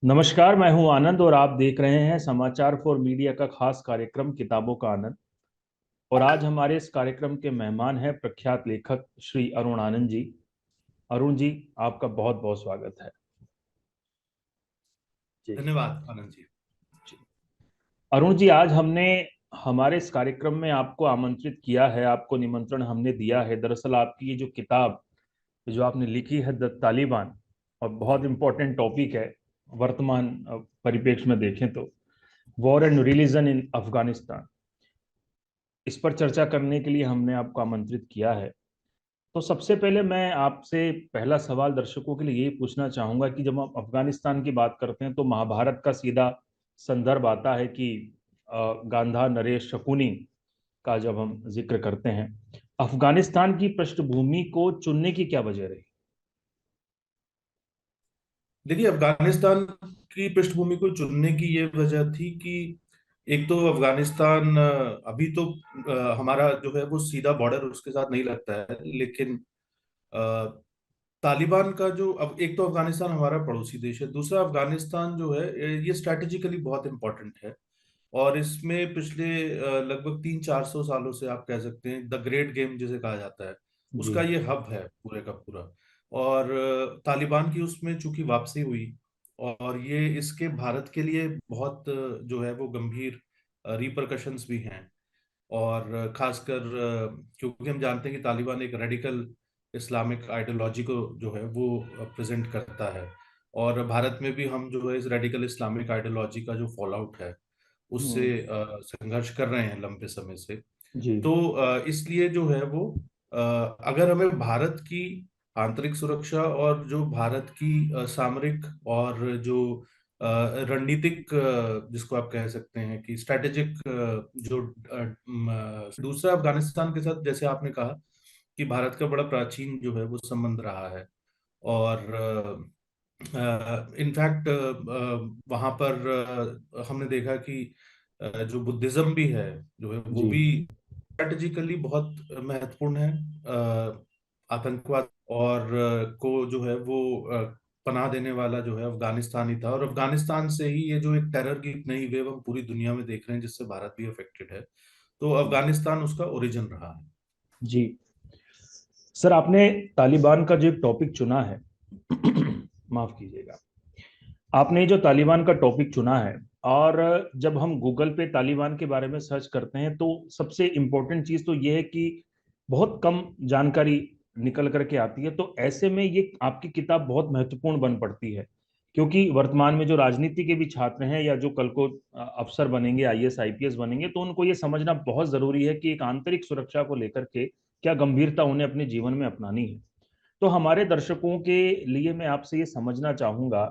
नमस्कार, मैं हूं आनंद और आप देख रहे हैं समाचार फॉर मीडिया का खास कार्यक्रम किताबों का आनंद। और आज हमारे इस कार्यक्रम के मेहमान हैं प्रख्यात लेखक श्री अरुण आनंद जी। अरुण जी, आपका बहुत बहुत स्वागत है। जी। धन्यवाद आनंद जी। जी। अरुण जी, आज हमने हमारे इस कार्यक्रम में आपको आमंत्रित किया है, आपको निमंत्रण हमने दिया है। दरअसल आपकी ये जो किताब जो आपने लिखी है द तालिबान, और बहुत इंपॉर्टेंट टॉपिक है वर्तमान परिप्रेक्ष्य में देखें तो, war and religion in Afghanistan. इस पर चर्चा करने के लिए हमने आपको आमंत्रित किया है। तो सबसे पहले मैं आपसे पहला सवाल दर्शकों के लिए यही पूछना चाहूंगा कि जब हम अफगानिस्तान की बात करते हैं तो महाभारत का सीधा संदर्भ आता है कि गांधार नरेश शकुनी का जब हम जिक्र करते हैं। अफगानिस्तान की पृष्ठभूमि को चुनने की क्या वजह रही? देखिए, अफगानिस्तान की पृष्ठभूमि को चुनने की ये वजह थी कि एक तो अफगानिस्तान अभी तो हमारा जो है वो सीधा बॉर्डर उसके साथ नहीं लगता है, लेकिन अ, तालिबान का जो अब एक तो अफगानिस्तान हमारा पड़ोसी देश है, दूसरा अफगानिस्तान जो है ये स्ट्रैटेजिकली बहुत इंपॉर्टेंट है। और इसमें पिछले लगभग 300-400 सालों से आप कह सकते हैं द ग्रेट गेम जिसे कहा जाता है, जी। उसका ये हब है पूरे का पूरा। और तालिबान की उसमें चूंकि वापसी हुई, और ये इसके भारत के लिए बहुत जो है वो गंभीर रिपरकशंस भी हैं। और खासकर क्योंकि हम जानते हैं कि तालिबान एक रेडिकल इस्लामिक आइडियोलॉजी को जो है वो प्रेजेंट करता है। और भारत में भी हम जो है इस रेडिकल इस्लामिक आइडियोलॉजी का जो फॉल आउट है उससे हम्म। संघर्ष कर रहे हैं लंबे समय से। जी। तो इसलिए जो है वो अगर हमें भारत की आंतरिक सुरक्षा और जो भारत की सामरिक और जो रणनीतिक जिसको आप कह सकते हैं कि स्ट्रैटेजिक जो दूसरा अफगानिस्तान के साथ जैसे आपने कहा कि भारत का बड़ा प्राचीन जो है वो संबंध रहा है। और इनफैक्ट वहाँ पर हमने देखा कि जो बुद्धिज्म भी है जो है वो जी। भी स्ट्रेटेजिकली बहुत महत्वपूर्ण है। आतंकवाद और को जो है वो पनाह देने वाला जो है अफगानिस्तान ही था, और अफगानिस्तान से ही ये जो एक टेरर की एक नई वेव हम पूरी दुनिया में देख रहे हैं जिससे भारत भी अफेक्टेड है। तो अफगानिस्तान उसका ओरिजिन रहा है। जी। सर, आपने तालिबान का जो एक टॉपिक चुना है माफ कीजिएगा, आपने जो तालिबान का टॉपिक चुना है, और जब हम गूगल पे तालिबान के बारे में सर्च करते हैं तो सबसे इम्पोर्टेंट चीज़ तो ये है कि बहुत कम जानकारी निकल करके आती है। तो ऐसे में ये आपकी किताब बहुत महत्वपूर्ण बन पड़ती है, क्योंकि वर्तमान में जो राजनीति के भी छात्र हैं या जो कल को अफसर बनेंगे, आईएएस आईपीएस बनेंगे, तो उनको ये समझना बहुत ज़रूरी है कि एक आंतरिक सुरक्षा को लेकर के क्या गंभीरता उन्हें अपने जीवन में अपनानी है। तो हमारे दर्शकों के लिए मैं आपसे ये समझना चाहूंगा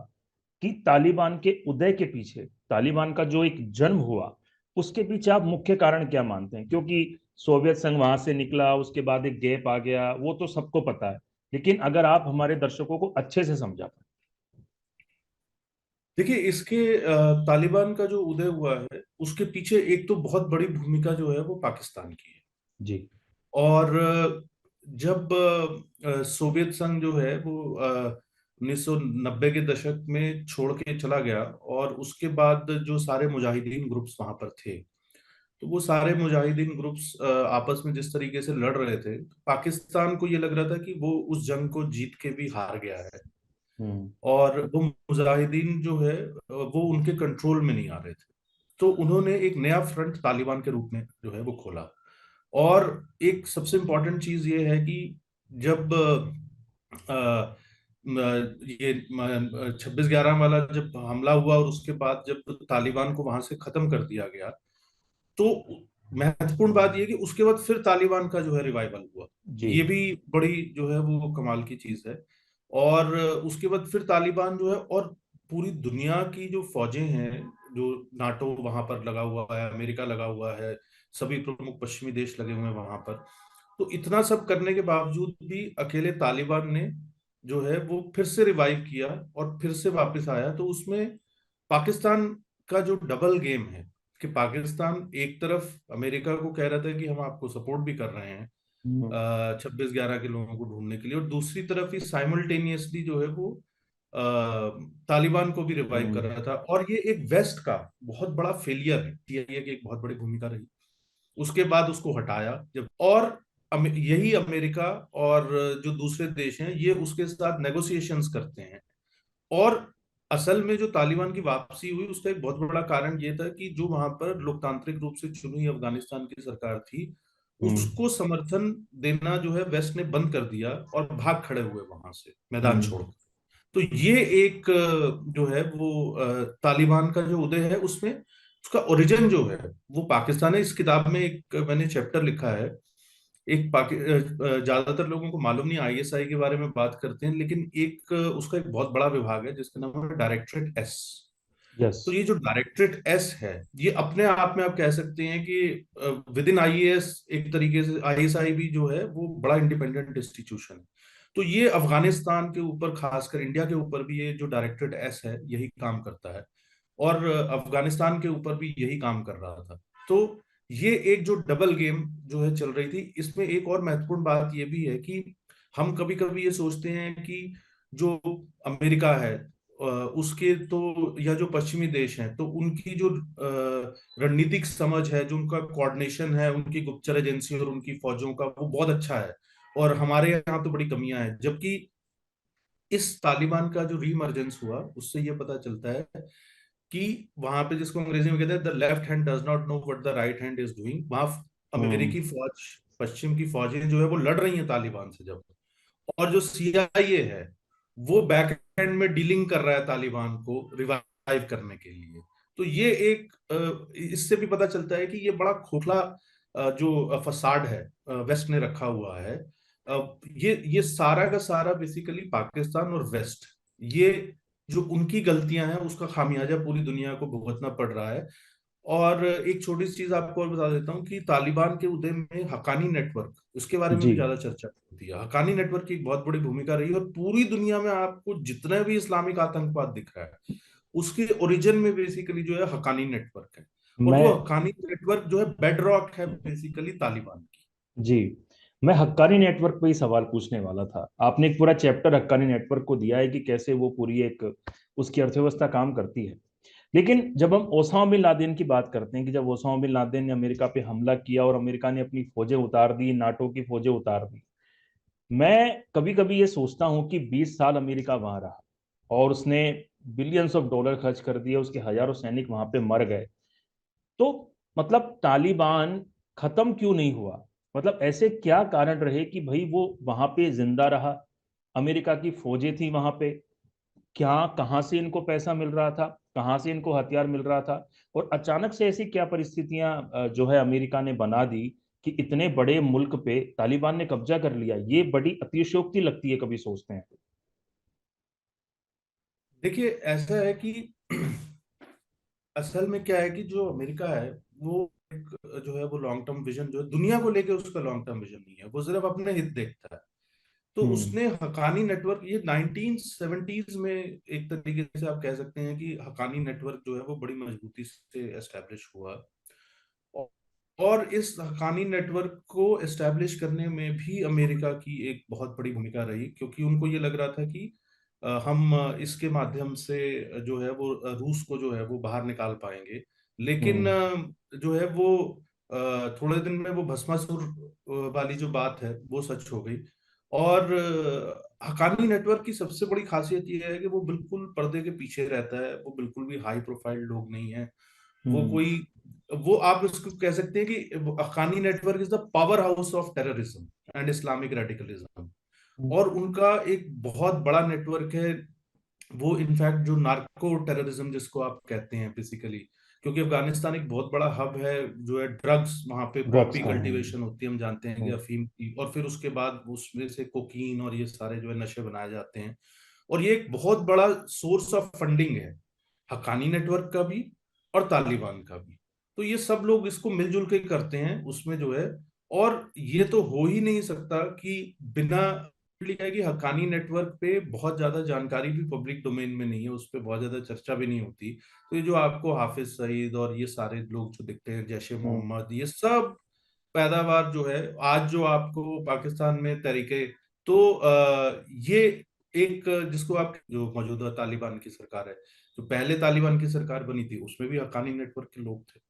कि तालिबान के उदय के पीछे, तालिबान का जो एक जन्म हुआ, उसके पीछे आप मुख्य कारण क्या मानते हैं? क्योंकि सोवियत संघ वहां से निकला, उसके बाद एक गैप आ गया, वो तो सबको पता है। लेकिन अगर आप हमारे दर्शकों को अच्छे से समझा पाए। देखिए, इसके तालिबान का जो उदय हुआ है उसके पीछे एक तो बहुत बड़ी भूमिका जो है वो पाकिस्तान की है। जी। और जब सोवियत संघ जो है वो 1990 के दशक में छोड़ के चला गया, और उसके बाद जो सारे मुजाहिदीन ग्रुप्स वहां पर थे, तो वो सारे मुजाहिदीन ग्रुप्स आपस में जिस तरीके से लड़ रहे थे, तो पाकिस्तान को ये लग रहा था कि वो उस जंग को जीत के भी हार गया है। हम्म। और वो मुजाहिदीन जो है वो उनके कंट्रोल में नहीं आ रहे थे। तो उन्होंने एक नया फ्रंट तालिबान के रूप में जो है वो खोला। और एक सबसे इम्पोर्टेंट चीज ये है कि जब ये 26/11 वाला जब हमला हुआ और उसके बाद जब तालिबान को वहां से खत्म कर दिया गया, तो महत्वपूर्ण बात यह कि उसके बाद फिर तालिबान का जो है रिवाइवल हुआ। जी। ये भी बड़ी जो है वो कमाल की चीज है। और उसके बाद फिर तालिबान जो है, और पूरी दुनिया की जो फौजें हैं, जो नाटो वहां पर लगा हुआ है, अमेरिका लगा हुआ है, सभी प्रमुख पश्चिमी देश लगे हुए हैं वहां पर। तो इतना सब करने के बावजूद भी अकेले तालिबान ने जो है वो फिर से रिवाइव किया और फिर से वापस आया। तो उसमें पाकिस्तान का जो डबल गेम है कि पाकिस्तान एक तरफ अमेरिका को कह रहा था कि हम आपको सपोर्ट भी कर रहे हैं हम्म। 26/11 के लोगों को ढूंढने के लिए, और दूसरी तरफ ही साइमल्टेनियसली जो है वो तालिबान को भी रिवाइव कर हम्म। रहा था। और ये एक वेस्ट का बहुत बड़ा फेलियर है, CIA की एक बहुत बड़ी भूमिका रही। उसके बाद उसको हटाया जब, और यही अमेरिका और जो दूसरे देश हैं ये उसके साथ नेगोशिएशंस करते हैं। और असल में जो तालिबान की वापसी हुई उसका एक बहुत बड़ा कारण ये था कि जो वहां पर लोकतांत्रिक रूप से चुनी हुई अफगानिस्तान की सरकार थी, हम्म। उसको समर्थन देना जो है वेस्ट ने बंद कर दिया और भाग खड़े हुए वहां से, मैदान छोड़। हम्म। तो ये एक जो है वो तालिबान का जो उदय है उसमें उसका ओरिजिन जो है वो पाकिस्तान है। इस किताब में एक मैंने चैप्टर लिखा है। ज्यादातर लोगों को मालूम नहीं, ISI के बारे में बात करते हैं, लेकिन उसका एक बहुत बड़ा विभाग है जिसका नाम है डायरेक्टरेट S। यस। तो ये जो डायरेक्टरेट S है, ये अपने आप में आप कह सकते हैं कि विद इन IAS एक तरीके से ISI भी जो है वो बड़ा इंडिपेंडेंट इंस्टीट्यूशन है। तो ये अफगानिस्तान के ऊपर, खासकर इंडिया के ऊपर भी ये जो डायरेक्टरेट S है यही काम करता है, और अफगानिस्तान के ऊपर भी यही काम कर रहा था। तो ये एक जो डबल गेम जो है चल रही थी, इसमें एक और महत्वपूर्ण बात ये भी है कि हम कभी कभी ये सोचते हैं कि जो अमेरिका है उसके तो, या जो पश्चिमी देश हैं तो उनकी जो रणनीतिक समझ है, जो उनका कोऑर्डिनेशन है उनकी गुप्तचर एजेंसी और उनकी फौजों का, वो बहुत अच्छा है, और हमारे यहाँ तो बड़ी कमियां हैं। जबकि इस तालिबान का जो रीमर्जेंस हुआ उससे ये पता चलता है कि वहां पे, जिसको अंग्रेजी में कहते हैं the left hand does not know what the right hand is doing, वहां हम्म। अमेरिकी फौज, पश्चिम की फौजें जो है वो लड़ रही हैं तालिबान से जब, और जो CIA है वो बैक एंड में डीलिंग कर रहा है तालिबान को रिवाइव करने के लिए। तो ये एक इससे भी पता चलता है कि ये बड़ा खोखला जो फसाड है वेस्ट ने रखा हुआ है। ये सारा का सारा बेसिकली पाकिस्तान और वेस्ट, ये जो उनकी गलतियां हैं उसका खामियाजा पूरी दुनिया को भुगतना पड़ रहा है। और एक छोटी सी चीज आपको और बता देता हूँ कि तालिबान के उदय में हक्कानी नेटवर्क, उसके बारे में जी। भी ज्यादा चर्चा होती है। हक्कानी नेटवर्क की एक बहुत बड़ी भूमिका रही है, और पूरी दुनिया में आपको जितना भी इस्लामिक आतंकवाद दिख रहा है उसके ओरिजिन में बेसिकली जो है हक्कानी नेटवर्क है। और वो मैं हक्कानी नेटवर्क जो है बेड रॉक है बेसिकली तालिबान की। जी मैं हक्कानी नेटवर्क पे ही सवाल पूछने वाला था। आपने एक पूरा चैप्टर हक्कानी नेटवर्क को दिया है कि कैसे वो पूरी एक उसकी अर्थव्यवस्था काम करती है। लेकिन जब हम ओसामा बिन लादेन की बात करते हैं कि जब ओसामा बिन लादेन ने अमेरिका पे हमला किया और अमेरिका ने अपनी फौजें उतार दी, नाटो की फौजें उतार दी, मैं कभी कभी ये सोचता हूँ कि 20 साल अमेरिका वहां रहा और उसने बिलियंस ऑफ डॉलर खर्च कर दिए, उसके हजारों सैनिक वहां पे मर गए। तो मतलब तालिबान खत्म क्यों नहीं हुआ? मतलब ऐसे क्या कारण रहे कि भाई वो वहां पे जिंदा रहा? अमेरिका की फौजें थी वहां पे, क्या कहाँ से इनको पैसा मिल रहा था, कहाँ से इनको हथियार मिल रहा था? और अचानक से ऐसी क्या परिस्थितियां जो है अमेरिका ने बना दी कि इतने बड़े मुल्क पे तालिबान ने कब्जा कर लिया? ये बड़ी अतिशयोक्ति लगती है कभी सोचते हैं। देखिए ऐसा है कि असल में क्या है कि जो अमेरिका है वो एक जो है वो लॉन्ग टर्म विजन, जो है दुनिया को लेके उसका लॉन्ग टर्म विजन नहीं है, वो सिर्फ अपने हित देखता है। तो हम्म। उसने हकानी नेटवर्क, ये 1970s में एक तरीके से आप कह सकते हैं कि हकानी नेटवर्क जो है वो बड़ी मजबूती से एस्टेब्लिश हुआ। और इस हकानी नेटवर्क को एस्टेब्लिश करने में भी अमेरिका की एक बहुत बड़ी भूमिका रही, क्योंकि उनको ये लग रहा था कि हम इसके माध्यम से जो है वो रूस को जो है वो बाहर निकाल पाएंगे। लेकिन हम्म। जो है वो थोड़े दिन में वो भस्मासुर वाली जो बात है वो सच हो गई। और हकानी नेटवर्क की सबसे बड़ी खासियत ये है कि वो बिल्कुल पर्दे के पीछे रहता है, वो बिल्कुल भी हाई प्रोफाइल लोग नहीं है। वो हम्म। कोई, वो आप उसको कह सकते हैं कि Haqqani network is the power house of terrorism and Islamic radicalism. और उनका एक बहुत बड़ा नेटवर्क है, वो इनफैक्ट जो नार्को टेररिज्म जिसको आप कहते हैं बेसिकली, क्योंकि अफगानिस्तान एक बहुत बड़ा हब है, जो है ड्रग्स वहां पे ड्रग्स पॉपी का। कल्टीवेशन होती है, हम जानते हैं कि हम्म। अफीम की, और फिर उसके बाद उसमें से कोकीन और ये सारे जो है नशे बनाए जाते हैं। और ये एक बहुत बड़ा सोर्स ऑफ फंडिंग है, हक्कानी नेटवर्क का भी और तालिबान का भी। तो ये सब लोग इसको मिलजुल के करते हैं उसमें जो है। और ये तो हो ही नहीं सकता कि बिना, लिखा है कि हक्कानी नेटवर्क पे बहुत ज्यादा जानकारी भी पब्लिक डोमेन में नहीं है, उस पर बहुत ज्यादा चर्चा भी नहीं होती। तो ये जो आपको हाफिज सईद और ये सारे लोग जो दिखते हैं, जैश ए हम्म। मोहम्मद, ये सब पैदावार जो है आज जो आपको पाकिस्तान में तरीके, तो ये एक जिसको आप, जो मौजूदा तालिबान की सरकार है, जो पहले तालिबान की सरकार बनी थी उसमें भी हक्कानी नेटवर्क के लोग थे।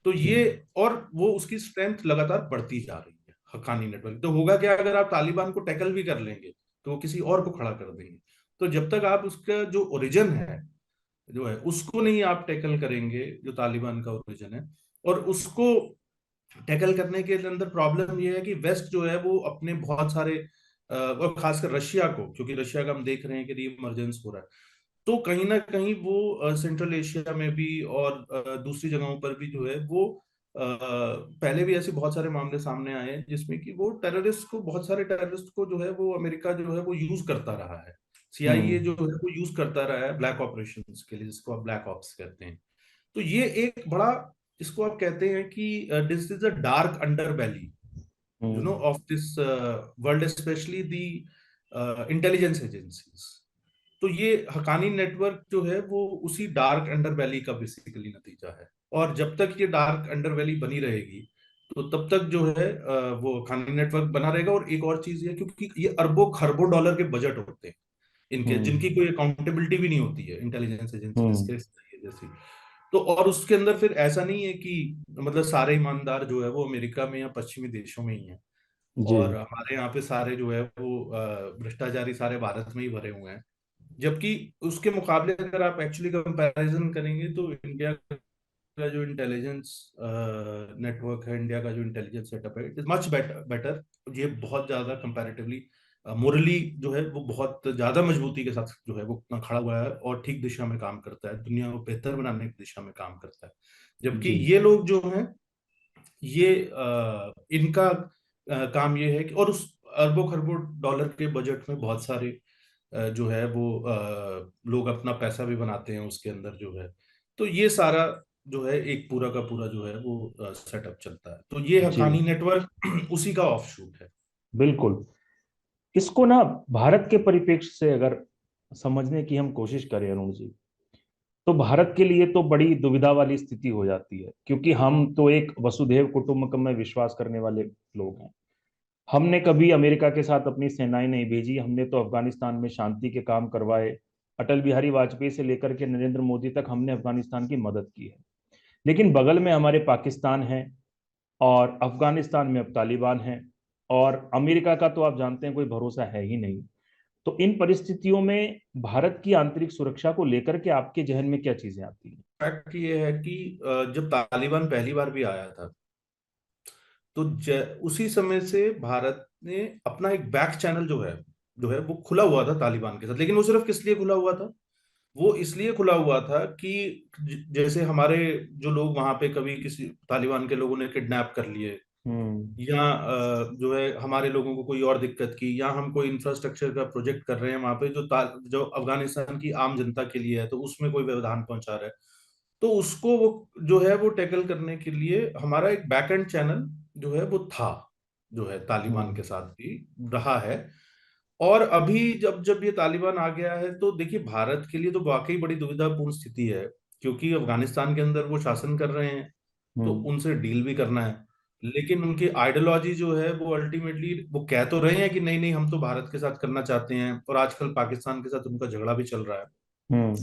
तो ये, और वो उसकी स्ट्रेंथ लगातार बढ़ती जा रही है हक्कानी नेटवर्क। तो होगा क्या, अगर आप तालिबान को टैकल भी कर लेंगे तो वो किसी और को खड़ा कर देंगे। तो जब तक आप उसका जो ओरिजिन है, जो है उसको नहीं आप टैकल करेंगे, जो तालिबान का ओरिजिन है, और उसको टैकल करने के अंदर प्रॉब्लम ये है कि वेस्ट जो है वो अपने बहुत सारे और खासकर रशिया को, क्योंकि रशिया का हम देख रहे हैं कि रीइमर्जेंस हो रहा है, तो कहीं ना कहीं वो सेंट्रल एशिया में भी और दूसरी जगहों पर भी जो है वो पहले भी ऐसे बहुत सारे मामले सामने आए हैं जिसमें कि वो टेररिस्ट को, बहुत सारे टेररिस्ट को जो है वो अमेरिका जो है वो यूज करता रहा है। सीआईए जो हम्म। है वो यूज करता रहा है ब्लैक ऑपरेशंस के लिए, जिसको आप ब्लैक ऑप्स कहते हैं। तो ये एक बड़ा, इसको आप कहते हैं कि this is a dark under valley, hmm. Of this world, specially the intelligence agencies. तो ये हकानी नेटवर्क जो है वो उसी डार्क अंडर वैली का बेसिकली नतीजा है। और जब तक ये डार्क अंडर वैली बनी रहेगी तो तब तक जो है वो हकानी नेटवर्क बना रहेगा। और एक और चीज ये, क्योंकि ये अरबों खरबों डॉलर के बजट होते हैं इनके, जिनकी हम्म। कोई अकाउंटेबिलिटी भी नहीं होती है इंटेलिजेंस एजेंसीज हम्म। के जैसी। तो और उसके अंदर फिर ऐसा नहीं है कि मतलब सारे ईमानदार जो है वो अमेरिका में या पश्चिमी देशों में ही हैं, जी। और हमारे यहाँ पे सारे जो है वो भ्रष्टाचारी सारे भारत में ही भरे हुए हैं। जबकि उसके मुकाबले अगर आप एक्चुअली कंपैरिजन करेंगे तो इंडिया का जो इंटेलिजेंस नेटवर्क है, इंडिया का जो इंटेलिजेंस सेटअप है, it is much better better. ये बहुत ज्यादा कंपैरेटिवली मोरली जो है वो बहुत ज्यादा मजबूती के साथ जो है वो खड़ा हुआ है और ठीक दिशा में काम करता है, दुनिया को बेहतर बनाने की दिशा में काम करता है। जबकि जी। ये लोग जो हैं, ये इनका काम ये है कि, और उस अरबों खरबों डॉलर के बजट में बहुत सारे जो है वो लोग अपना पैसा भी बनाते हैं उसके अंदर जो है। तो ये सारा जो है एक पूरा का पूरा जो है वो सेटअप चलता है। तो ये जी। हक्कानी नेटवर्क उसी का ऑफशूट है। बिल्कुल। इसको ना भारत के परिप्रेक्ष्य से अगर समझने की हम कोशिश करें अरुण जी, तो भारत के लिए तो बड़ी दुविधा वाली स्थिति हो जाती है, क्योंकि हम तो एक वसुधैव कुटुंबकम में विश्वास करने वाले लोग हैं। हमने कभी अमेरिका के साथ अपनी सेनाएं नहीं भेजी, हमने तो अफगानिस्तान में शांति के काम करवाए। अटल बिहारी वाजपेयी से लेकर के नरेंद्र मोदी तक हमने अफगानिस्तान की मदद की है। लेकिन बगल में हमारे पाकिस्तान है, और अफगानिस्तान में अब तालिबान है, और अमेरिका का तो आप जानते हैं कोई भरोसा है ही नहीं। तो इन परिस्थितियों में भारत की आंतरिक सुरक्षा को लेकर के आपके जहन में क्या चीजें आती हैं? फैक्ट ये है कि जब तालिबान पहली बार भी आया था तो उसी समय से भारत ने अपना एक बैक चैनल जो है वो खुला हुआ था तालिबान के साथ। लेकिन वो सिर्फ किस लिए खुला हुआ था? वो इसलिए खुला हुआ था कि जैसे हमारे जो लोग वहां पे कभी किसी तालिबान के लोगों ने किडनैप कर लिए, हम्म। या जो है हमारे लोगों को कोई और दिक्कत की, या हम कोई इंफ्रास्ट्रक्चर का प्रोजेक्ट कर रहे हैं वहां पे जो अफगानिस्तान की आम जनता के लिए है, तो उसमें कोई व्यवधान पहुंचा रहा है, तो उसको वो जो है वो टैकल करने के लिए हमारा एक बैकएंड चैनल जो है वो था, जो है तालिबान हम्म। के साथ भी रहा है। और अभी जब जब ये तालिबान आ गया है तो देखिए भारत के लिए तो वाकई बड़ी दुविधापूर्ण स्थिति है, क्योंकि अफगानिस्तान के अंदर वो शासन कर रहे हैं, तो हम्म। उनसे डील भी करना है। लेकिन उनकी आइडियोलॉजी जो है वो अल्टीमेटली वो कह तो रहे हैं कि नहीं नहीं हम तो भारत के साथ करना चाहते हैं, और आजकल पाकिस्तान के साथ उनका झगड़ा भी चल रहा है। हम्म।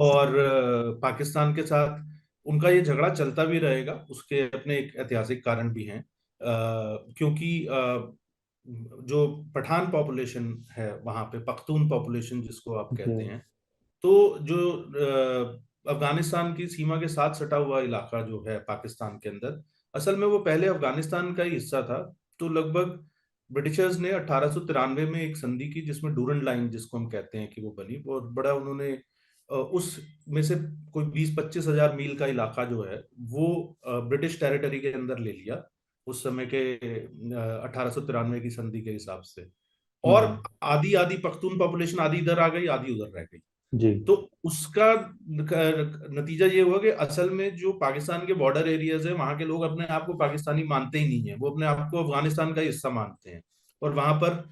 और पाकिस्तान के साथ उनका ये झगड़ा चलता भी रहेगा, उसके अपने एक ऐतिहासिक कारण भी हैं। क्योंकि जो पठान पॉपुलेशन है वहां पे, पख्तून पॉपुलेशन जिसको आप जी। कहते हैं, तो जो अफगानिस्तान की सीमा के साथ सटा हुआ इलाका जो है पाकिस्तान के अंदर, असल में वो पहले अफगानिस्तान का ही हिस्सा था। तो लगभग ब्रिटिशर्स ने 1893 में एक संधि की जिसमें डूरन लाइन जिसको हम कहते हैं कि वो बनी, और बड़ा उन्होंने उस में से कोई 20-25 हजार मील का इलाका जो है वो ब्रिटिश टेरिटरी के अंदर ले लिया उस समय के 1893 की संधि के हिसाब से। और हम्म। आधी आधी पख्तून पॉपुलेशन आधी इधर आ गई, आधी उधर रह गई। जी। तो उसका नतीजा ये हुआ कि असल में जो पाकिस्तान के बॉर्डर एरियाज है वहां के लोग अपने आप को पाकिस्तानी मानते ही नहीं है, वो अपने आप को अफगानिस्तान का हिस्सा मानते हैं। और वहां पर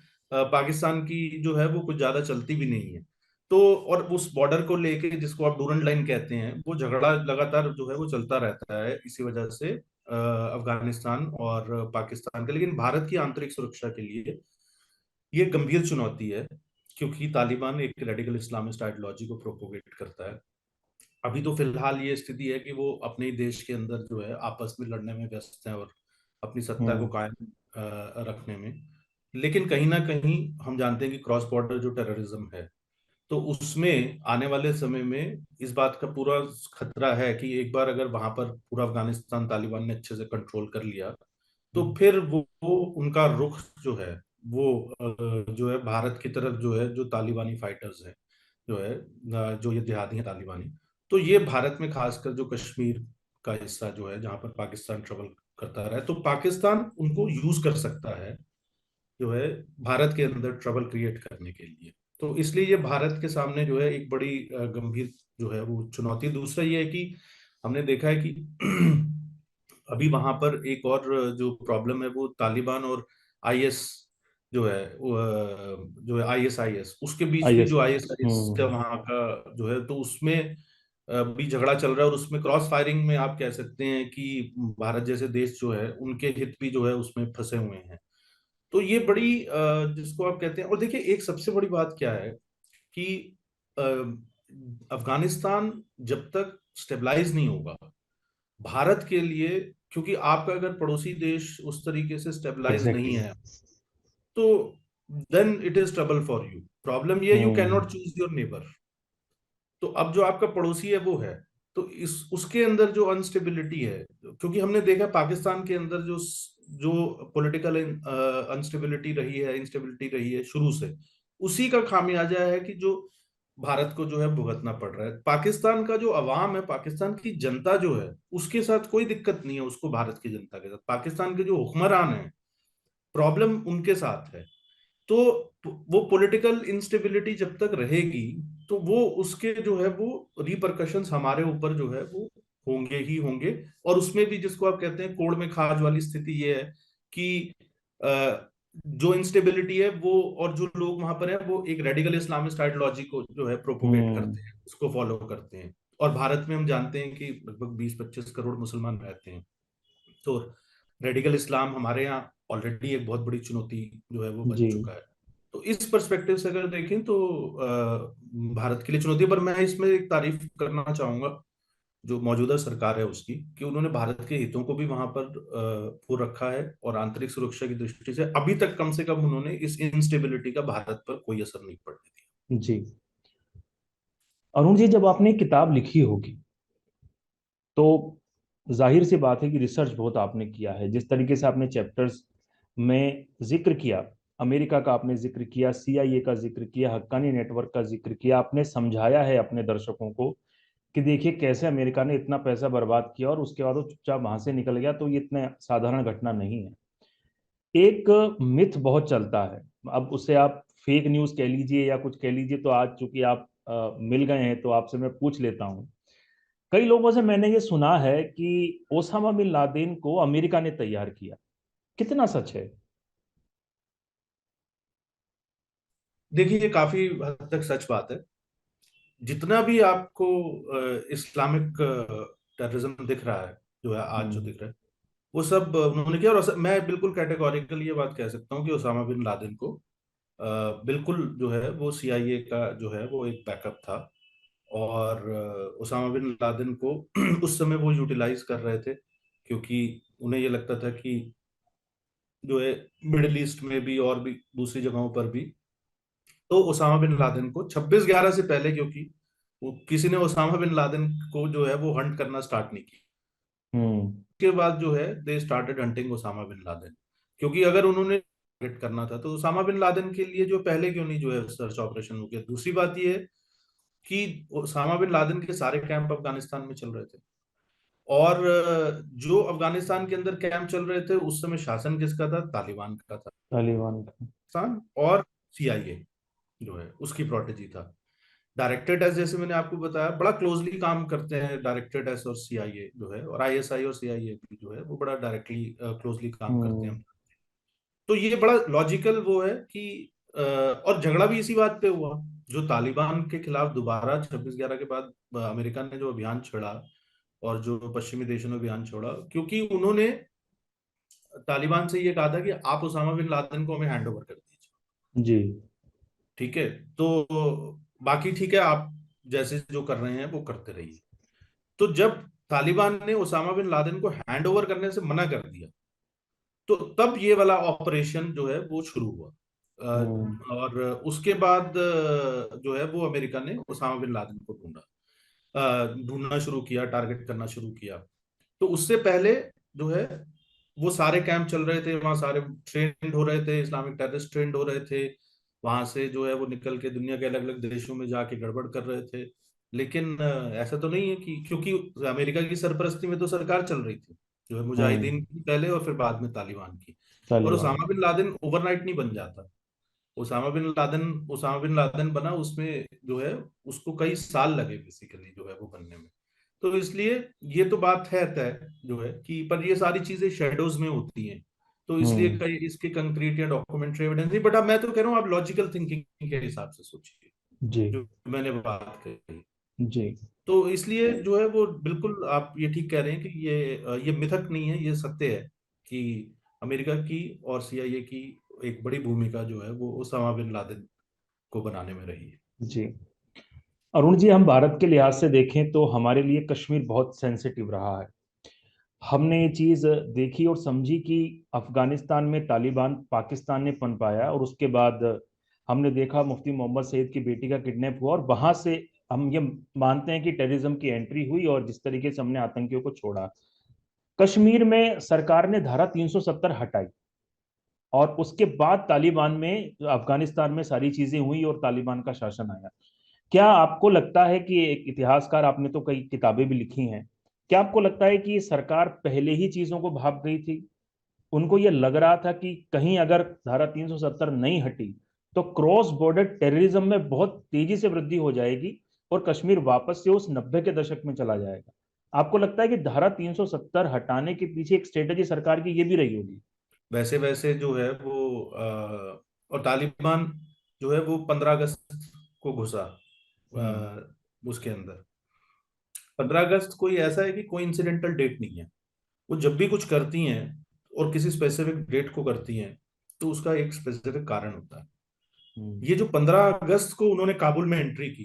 पाकिस्तान की जो है वो कुछ ज्यादा चलती भी नहीं है। तो और उस बॉर्डर को लेके जिसको आप डूरन लाइन कहते हैं, वो झगड़ा लगातार जो है वो चलता रहता है इसी वजह से अफगानिस्तान और पाकिस्तान का। लेकिन भारत की आंतरिक सुरक्षा के लिए ये गंभीर चुनौती है, क्योंकि तालिबान एक रेडिकल इस्लामिस्ट आइडियोलॉजी को प्रोपोगेट करता है। अभी तो फिलहाल ये स्थिति है कि वो अपने ही देश के अंदर जो है आपस में लड़ने में व्यस्त हैं और अपनी सत्ता को हम्म। कायम रखने में। लेकिन कहीं ना कहीं हम जानते हैं कि क्रॉस बॉर्डर जो टेररिज्म है, तो उसमें आने वाले समय में इस बात का पूरा खतरा है कि एक बार अगर वहां पर पूरा अफगानिस्तान तालिबान ने अच्छे से कंट्रोल कर लिया, तो फिर वो उनका रुख जो है वो जो है भारत की तरफ जो है, जो तालिबानी फाइटर्स हैं जो है, जो ये जिहादी हैं तालिबानी, तो ये भारत में खासकर जो कश्मीर का हिस्सा जो है जहां पर पाकिस्तान ट्रबल करता रहा है, तो पाकिस्तान उनको यूज कर सकता है जो है भारत के अंदर ट्रबल क्रिएट करने के लिए। तो इसलिए ये भारत के सामने जो है एक बड़ी गंभीर जो है वो चुनौती। दूसरा ये है कि हमने देखा है कि अभी वहां पर एक और जो प्रॉब्लम है वो तालिबान और आईएस जो है जो है आईएसआईएस, उसके बीच भी जो आईएसआई। आईएसआईएस का वहां का जो है, तो उसमें भी झगड़ा चल रहा है। और उसमें क्रॉस फायरिंग में आप कह सकते हैं कि भारत जैसे देश जो है उनके हित भी जो है उसमें फंसे हुए हैं। तो ये बड़ी जिसको आप कहते हैं, और देखिए एक सबसे बड़ी बात क्या है कि अ, अफगानिस्तान जब तक स्टेबलाइज नहीं होगा भारत के लिए, क्योंकि आपका अगर पड़ोसी देश उस तरीके से स्टेबलाइज नहीं एग्जैक्टली। है, तो then it is trouble for you. Problem ये, you can hmm. Not choose your neighbour. तो अब जो आपका पड़ोसी है वो है, तो इस उसके अंदर जो अनस्टेबिलिटी है, क्योंकि हमने देखा पाकिस्तान के अंदर जो जो पॉलिटिकल अनस्टेबिलिटी रही है, इंस्टेबिलिटी रही है शुरू से, उसी का खामियाजा है कि जो भारत को जो है भुगतना पड़ रहा है। पाकिस्तान का जो अवाम है, पाकिस्तान की जनता जो है, उसके साथ कोई दिक्कत नहीं है उसको भारत की जनता के साथ। पाकिस्तान के जो हुक्मरान है, प्रॉब्लम उनके साथ है। तो वो पॉलिटिकल इंस्टेबिलिटी जब तक रहेगी, तो वो उसके जो है वो रिपरकशंस हमारे ऊपर जो है वो होंगे ही होंगे। और उसमें भी जिसको आप कहते हैं कोड़ में खाज वाली स्थिति ये है कि जो इंस्टेबिलिटी है वो, और जो लोग वहां पर हैं वो एक रेडिकल इस्लामिस्ट आइडियोलॉजी को जो है प्रोपोगेट हम्म। करते हैं, उसको फॉलो करते हैं। और भारत में हम जानते हैं कि लगभग 20-25 करोड़ मुसलमान रहते हैं। तो रेडिकल इस्लाम हमारे यहाँ ऑलरेडी एक बहुत बड़ी चुनौती जो है वो बन जी। चुका है। तो इस पर्सपेक्टिव से अगर देखें तो भारत के लिए चुनौती है। पर मैं इसमें एक तारीफ करना चाहूंगा जो मौजूदा सरकार है उसकी, कि उन्होंने भारत के हितों को भी वहां पर वो रखा है, और आंतरिक सुरक्षा की दृष्टि से अभी तक कम से कम उन्होंने इस इंस्टेबिलिटी का भारत पर कोई असर नहीं पड़ने दिया। जी। अरुण जी, जब आपने किताब लिखी होगी तो जाहिर सी बात है कि रिसर्च बहुत आपने किया है। जिस तरीके से आपने चैप्टर्स में जिक्र किया, अमेरिका का आपने जिक्र किया, सीआईए का जिक्र किया, हक्कानी नेटवर्क का जिक्र किया, आपने समझाया है अपने दर्शकों को कि देखिए कैसे अमेरिका ने इतना पैसा बर्बाद किया और उसके बाद वो चुपचाप वहां से निकल गया, तो ये इतने साधारण घटना नहीं है। एक मिथ बहुत चलता है, अब उसे आप फेक न्यूज कह लीजिए या कुछ कह लीजिए, तो आज चूंकि आप मिल गए हैं तो आपसे मैं पूछ लेता हूं। कई लोगों से मैंने ये सुना है कि ओसामा बिन लादेन को अमेरिका ने तैयार किया। कितना सच है? देखिए ये काफी हद तक सच बात है। जितना भी आपको इस्लामिक टेररिज्म दिख रहा है, जो है आज जो हम्म। दिख रहा है, वो सब उन्होंने किया। और मैं बिल्कुल कैटेगोरिकल ये बात कह सकता हूँ कि ओसामा बिन लादेन को बिल्कुल जो है वो सीआईए का जो है वो एक बैकअप था। और ओसामा बिन लादेन को उस समय वो यूटिलाइज कर रहे थे, क्योंकि उन्हें ये लगता था कि जो है मिडिल ईस्ट में भी और भी दूसरी जगहों पर भी, तो ओसामा बिन लादेन को 26/11 से पहले, क्योंकि वो किसी ने ओसामा बिन लादेन को जो है वो हंट करना स्टार्ट नहीं किया, हम्म। उसके बाद जो है they started hunting Osama bin Laden. क्योंकि अगर उन्होंने टारगेट करना था तो ओसामा बिन लादेन के लिए जो पहले क्यों नहीं जो है सर्च ऑपरेशन हो गया। दूसरी बात ये है कि ओसामा बिन लादेन के सारे कैंप अफगानिस्तान में चल रहे थे। और जो अफगानिस्तान के अंदर कैंप चल रहे थे उस समय शासन किसका था? तालिबान का था। तालिबान का। पाकिस्तान और सीआईए जो है उसकी प्रोटेजी था। डायरेक्टेड एस, जैसे मैंने आपको बताया, बड़ा क्लोजली काम करते हैं डायरेक्टेड एस और सीआईए जो है, और आईएसआई और सीआईए भी जो है वो बड़ा डायरेक्टली क्लोजली काम करते हम्म। हैं। तो ये बड़ा लॉजिकल वो है कि और झगड़ा भी इसी बात पे हुआ। जो तालिबान के खिलाफ दोबारा 26/11 के बाद अमेरिका ने जो अभियान छेड़ा, और जो पश्चिमी देशों ने अभियान छोड़ा, क्योंकि उन्होंने तालिबान से ये कहा था कि आप उसामा बिन लादेन को हमें हैंड ओवर कर दीजिए। जी। ठीक है। तो बाकी ठीक है, आप जैसे जो कर रहे हैं वो करते रहिए। तो जब तालिबान ने उसामा बिन लादेन को हैंड ओवर करने से मना कर दिया, तो तब ये वाला ऑपरेशन जो है वो शुरू हुआ। हम्म। और उसके बाद जो है वो अमेरिका ने उसामा बिन लादेन को ढूंढना शुरू किया, टारगेट करना शुरू किया। तो उससे पहले जो है वो सारे कैंप चल रहे थे, वहां सारे ट्रेंड हो रहे थे, इस्लामिक टेररिस्ट ट्रेंड हो रहे थे। वहां से जो है वो निकल के दुनिया के अलग अलग देशों में जाके गड़बड़ कर रहे थे। लेकिन ऐसा तो नहीं है कि, क्योंकि अमेरिका की सरपरस्ती में तो सरकार चल रही थी, जो है हम्म। मुजाहिदीन की पहले और फिर बाद में तालिबान की। और Taliban. Usama bin Laden overnight नहीं बन जाता। उसामा बिन लादेन बना, उसमें जो है उसको कई साल लगे बेसिकली जो है वो बनने में। तो इसलिए ये तो बात है तय जो है कि, पर ये सारी चीजें शेडोज में होती हैं। तो इसलिए हम्म। कई इसके कंक्रीट या डॉक्यूमेंट्री एविडेंस नहीं, बट अब मैं तो कह रहा हूँ आप लॉजिकल थिंकिंग के हिसाब से सोचिए जी। जो मैंने बात कही। जी। तो इसलिए जो है वो बिल्कुल आप ये ठीक कह रहे हैं कि ये मिथक नहीं है, ये सत्य है कि अमेरिका की और सीआईए की एक बड़ी भूमिका जो है वो ओसामा बिन लादेन को बनाने में रही है। जी। अरुण जी, हम भारत के लिहाज से देखें तो हमारे लिए कश्मीर बहुत सेंसिटिव रहा है। हमने ये चीज देखी और समझी कि अफगानिस्तान में तालिबान पाकिस्तान ने पनपाया, और उसके बाद हमने देखा मुफ्ती मोहम्मद सईद की बेटी का किडनैप हुआ, और वहां से हम ये मानते हैं कि टेररिज्म की एंट्री हुई, और जिस तरीके से हमने आतंकियों को छोड़ा। कश्मीर में सरकार ने धारा 370 हटाई, और उसके बाद तालिबान में अफगानिस्तान में सारी चीजें हुई और तालिबान का शासन आया। क्या आपको लगता है कि एक इतिहासकार, आपने तो कई किताबें भी लिखी हैं, क्या आपको लगता है कि ये सरकार पहले ही चीजों को भाप गई थी? उनको ये लग रहा था कि कहीं अगर धारा 370 नहीं हटी तो क्रॉस बॉर्डर टेररिज्म में बहुत तेजी से वृद्धि हो जाएगी, और कश्मीर वापस से उस 90 के दशक में चला जाएगा। आपको लगता है कि धारा 370 हटाने के पीछे एक स्ट्रेटेजी सरकार की ये भी रही होगी? वैसे वैसे जो है वो और तालिबान जो है वो 15 अगस्त को घुसा हम्म। उसके अंदर। 15 अगस्त कोई ऐसा है कि कोई इंसिडेंटल डेट नहीं है। वो जब भी कुछ करती हैं और किसी स्पेसिफिक डेट को करती हैं, तो उसका एक स्पेसिफिक कारण होता है। हम्म। ये जो 15 अगस्त को उन्होंने काबुल में एंट्री की,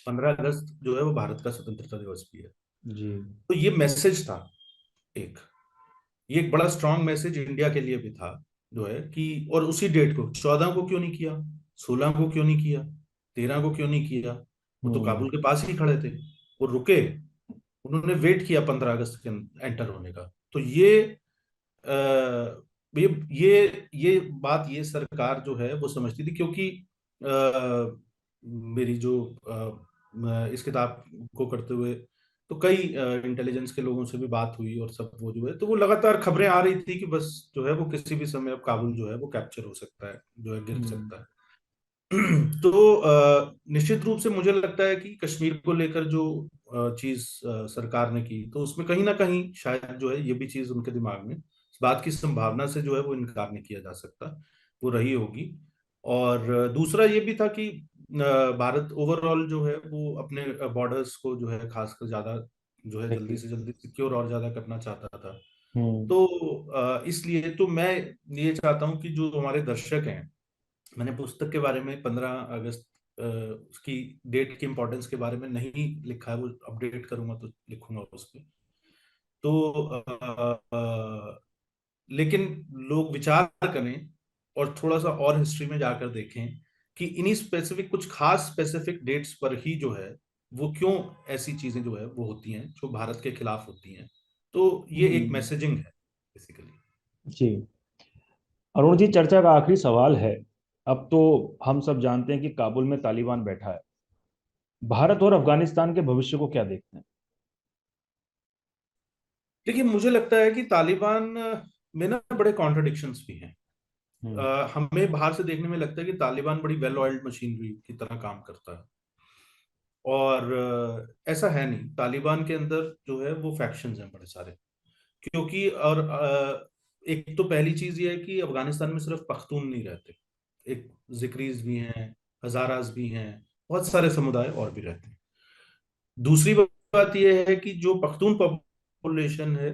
15 अगस्त जो है वो भारत का स्वतंत्रता दिवस भी है। जी। तो ये मैसेज था एक, ये एक बड़ा स्ट्रांग मैसेज इंडिया के लिए भी था जो है कि, और उसी डेट को 14 को क्यों नहीं किया, 16 को क्यों नहीं किया, 13 को क्यों नहीं किया? वो तो हम्म। काबुल के पास ही खड़े थे, वो रुके, उन्होंने वेट किया 15 अगस्त के एंटर होने का। तो ये बात ये सरकार जो है वो समझती थी, क्योंकि मेरी जो इस किताब को करते हुए तो कई इंटेलिजेंस के लोगों से भी बात हुई, और सब वो जो है तो वो लगातार खबरें आ रही थी कि बस जो है वो किसी भी समय अब काबुल जो है वो कैप्चर हो सकता है, जो है गिर हम्म। सकता है। तो निश्चित रूप से मुझे लगता है कि कश्मीर को लेकर जो चीज सरकार ने की, तो उसमें कहीं ना कहीं शायद जो है ये भी चीज उनके दिमाग में इस बात की संभावना से जो है वो इनकार नहीं किया जा सकता, वो रही होगी। और दूसरा ये भी था कि भारत ओवरऑल जो है वो अपने बॉर्डर्स को जो है खासकर ज्यादा जो है जल्दी देखिए। से जल्दी सिक्योर और ज्यादा करना चाहता था। हम्म। तो इसलिए तो मैं ये चाहता हूँ कि जो हमारे दर्शक हैं, मैंने पुस्तक के बारे में 15 अगस्त उसकी डेट की इम्पोर्टेंस के बारे में नहीं लिखा है, वो अपडेट करूंगा तो लिखूंगा उस पे। तो लेकिन लोग विचार करें और थोड़ा सा और हिस्ट्री में जाकर देखें कि इन्हीं स्पेसिफिक कुछ खास स्पेसिफिक डेट्स पर ही जो है वो क्यों ऐसी चीजें जो है वो होती हैं जो भारत के खिलाफ होती हैं। तो ये एक हम्म। मैसेजिंग है बेसिकली। जी। अरुण जी, चर्चा का आखिरी सवाल है। अब तो हम सब जानते हैं कि काबुल में तालिबान बैठा है। भारत और अफगानिस्तान के भविष्य को क्या देखते हैं? देखिए मुझे लगता है कि तालिबान में ना बड़े कॉन्ट्रडिक्शंस भी हैं। हम्म। हमें बाहर से देखने में लगता है कि तालिबान बड़ी वेल ऑयल्ड मशीनरी की तरह काम करता है, और ऐसा है नहीं। तालिबान के अंदर जो है वो फैक्शंस हैं बड़े सारे, क्योंकि और एक तो पहली चीज ये है कि अफगानिस्तान में सिर्फ पख्तून नहीं रहते, एक जिक्रीज भी हैं, हजारास भी हैं, बहुत सारे समुदाय और भी रहते हैं। दूसरी बात यह है कि जो पख्तून पॉपुलेशन है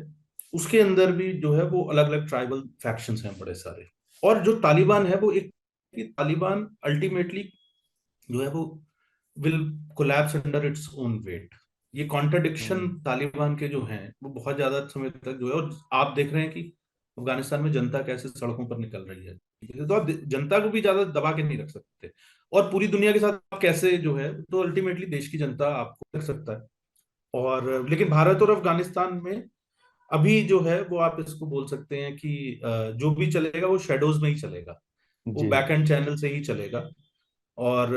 उसके अंदर भी जो है वो अलग अलग ट्राइबल फैक्शंस हैं बड़े सारे। और जो तालिबान है वो एक कि तालिबान अल्टीमेटली जो है वो will collapse under its own wait. ये कॉन्ट्रडिक्शन हम्म, तालिबान के जो हैं वो बहुत ज्यादा समय तक जो है, और आप देख रहे हैं कि अफगानिस्तान में जनता कैसे सड़कों पर निकल रही है, ठीक है? तो आप जनता को भी ज्यादा दबा के नहीं रख सकते, और पूरी दुनिया के साथ आप कैसे जो है, तो अल्टीमेटली देश की जनता आपको रख सकता है। और लेकिन भारत और अफगानिस्तान में अभी जो है वो आप इसको बोल सकते हैं कि जो भी चलेगा वो शेडोज में ही चलेगा, वो जी बैक एंड चैनल से ही चलेगा। और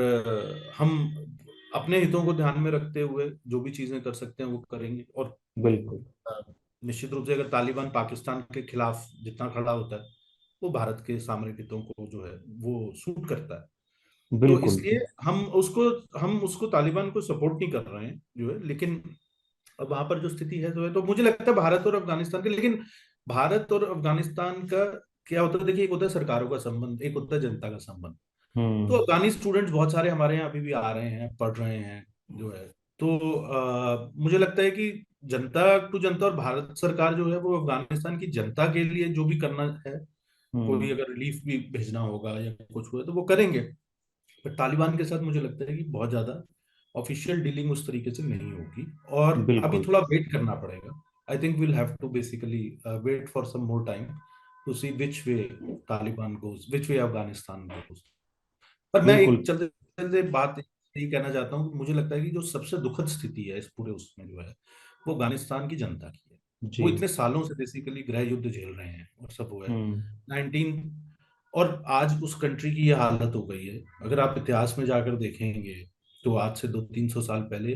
हम अपने हितों को ध्यान में रखते हुए जो भी चीजें कर सकते हैं वो करेंगे। और बिल्कुल। अ, निश्चित रूप से अगर तालिबान पाकिस्तान के खिलाफ जितना खड़ा होता है, वो भारत के सामरिक हितों को जो है वो सूट करता है। तो बिल्कुल। इसलिए हम उसको तालिबान को सपोर्ट नहीं कर रहे हैं जो है, लेकिन अब वहां पर जो स्थिति है जो है, तो मुझे लगता है भारत और अफगानिस्तान के, लेकिन भारत और अफगानिस्तान का क्या होता है, देखिए, एक होता है सरकारों का संबंध, एक होता है जनता का संबंध। तो हम्म, अफगानी स्टूडेंट्स बहुत सारे हमारे यहाँ अभी भी आ रहे हैं, पढ़ रहे हैं जो है। तो मुझे लगता है कि जनता टू जनता, और भारत सरकार जो है वो अफगानिस्तान की जनता के लिए जो भी करना है, कोई हम्म, अगर रिलीफ भी भेजना होगा या कुछ हुआ तो वो करेंगे। पर तालिबान के साथ मुझे लगता है कि बहुत ज्यादा ऑफिशियल डीलिंग उस तरीके से नहीं होगी, और अभी बिल्कुल। थोड़ा वेट करना पड़ेगा। I think we'll have to basically wait for some more time to see which way Taliban goes, which way Afghanistan goes. पर मैं बिल्कुल। एक चलते चलते बात यही कहना चाहता हूँ कि मुझे लगता है कि जो सबसे दुखद स्थिति है इस पूरे उसमें जो है, वो अफगानिस्तान की जनता की है। जी। वो इतने सालों से बेसिकली गृह युद्ध झेल रहे हैं और सब वो है हम्म, 19, और आज उस कंट्री की ये हालत हो गई है। अगर आप इतिहास में जाकर देखेंगे तो आज से 200-300 साल पहले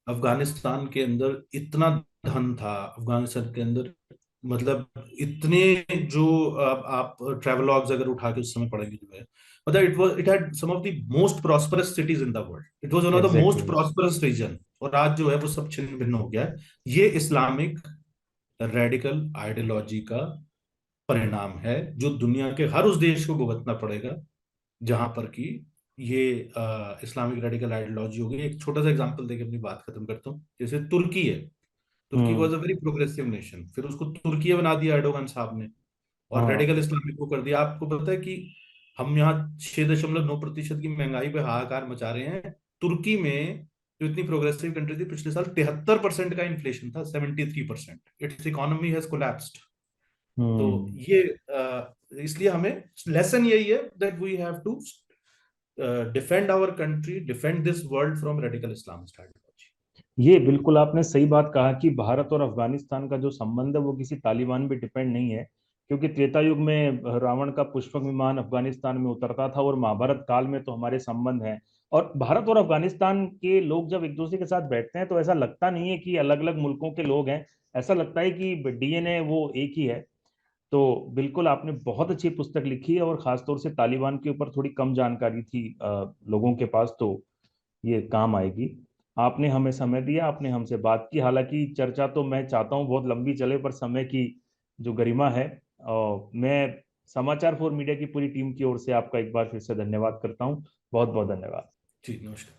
अफगानिस्तान के अंदर इतना धन था, अफगानिस्तान के अंदर मतलब इतने जो आप ट्रेवलॉग्स अगर उठा के उस समय पढ़ेंगे जो है, मतलब it had some of the most prosperous cities in the world, it was one of the most exactly. Prosperous region. और आज जो है वो सब छिन्न भिन्न हो गया है। ये इस्लामिक रेडिकल आइडियोलॉजी का परिणाम है, जो दुनिया के हर उस देश को भुगतना पड़ेगा जहां पर कि ये इस्लामिक रेडिकल आइडियोलॉजी होगी। एक छोटा सा एग्जांपल देके अपनी बात खत्म करता हूँ। जैसे तुर्की है, तुर्की hmm. Was a very progressive nation, फिर उसको तुर्की बना दिया एर्डोगन साहब ने, और हाँ। रेडिकल इस्लामिक को कर दिया। आपको पता है कि हम यहाँ 6.9% की महंगाई पे हाहाकार मचा रहे हैं। तुर्की में जो इतनी प्रोग्रेसिव कंट्री थी, पिछले साल 73% का इन्फ्लेशन था, 73%। Its economy has collapsed. तो हम्म। ये इसलिए हमें लेसन यही है that we have to defend our country, defend this world from radical Islamist ideology. ये बिल्कुल आपने सही बात कहा कि भारत और अफगानिस्तान का जो संबंध है वो किसी तालिबान पे डिपेंड नहीं है। क्योंकि त्रेता युग में रावण का पुष्पक विमान अफगानिस्तान में उतरता था, और महाभारत काल में तो हमारे संबंध हैं। और भारत और अफगानिस्तान के लोग जब एक दूसरे के साथ बैठते हैं तो ऐसा लगता नहीं है कि अलग अलग मुल्कों के लोग हैं। ऐसा लगता है कि डीएनए वो एक ही है। तो बिल्कुल आपने बहुत अच्छी पुस्तक लिखी है, और खासतौर से तालिबान के ऊपर थोड़ी कम जानकारी थी लोगों के पास, तो ये काम आएगी। आपने हमें समय दिया, आपने हमसे बात की। हालांकि चर्चा तो मैं चाहता हूँ बहुत लंबी चले, पर समय की जो गरिमा है, मैं समाचार फॉर मीडिया की पूरी टीम की ओर से आपका एक बार फिर से धन्यवाद करता हूँ। बहुत बहुत धन्यवाद। जी, नमस्कार।